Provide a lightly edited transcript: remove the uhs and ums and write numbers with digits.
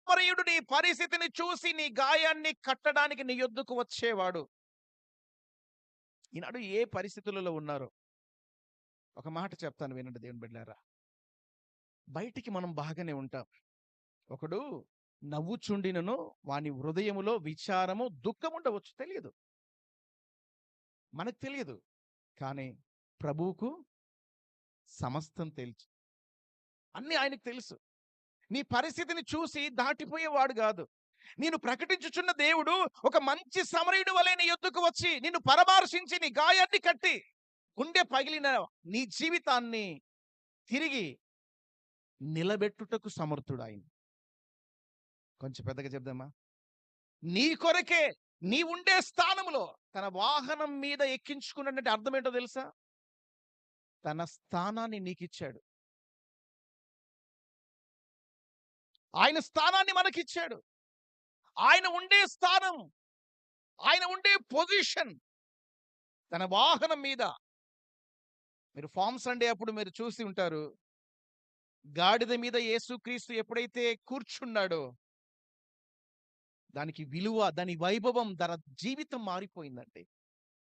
సమరయుడు నీ పరిస్థితిని చూసి నీ గాయాన్ని కట్టడానికి నీ యొద్దకు వచ్చేవాడు. ఈనాడు ఏ పరిస్థితులలో ఉన్నారో ఒక మాట చెప్తాను వినండి దేవుని బిడ్డలారా. బయటికి మనం బాగానే ఉంటాం. ఒకడు నవ్వుచుండినను వాని హృదయములో విచారము, దుఃఖం ఉండవచ్చు, తెలియదు. మనకు తెలియదు. కానీ ప్రభువుకు సమస్తం తెలుసు. అన్నీ ఆయనకు తెలుసు. నీ పరిస్థితిని చూసి దాటిపోయేవాడు గాదు. నేను ప్రకటించుచున్న దేవుడు ఒక మంచి సమరయుడు వలె నీ యొద్దకు వచ్చి నిన్ను పరామర్శించి నీ గాయాన్ని కట్టి, గుండె పగిలిన నీ జీవితాన్ని తిరిగి నిలబెట్టుటకు సమర్థుడాయన. కొంచెం పెద్దగా చెప్దామా? నీ కొరకే నీవుండే స్థానములో తన వాహనం మీద ఎక్కించుకున్నాడంటే అర్థం ఏంటో తెలుసా? తన స్థానాన్ని నీకిచ్చాడు. ఆయన స్థానాన్ని మనకిచ్చాడు. ఆయన ఉండే స్థానం, ఆయన ఉండే పొజిషన్ తన వాహనం మీద. మీరు ఫార్మ్ సండే అప్పుడు మీరు చూసి ఉంటారు. గాడిద మీద యేసుక్రీస్తు ఎప్పుడైతే కూర్చున్నాడో దానికి విలువ, దాని వైభవం, జీవితం మారిపోయిందండి.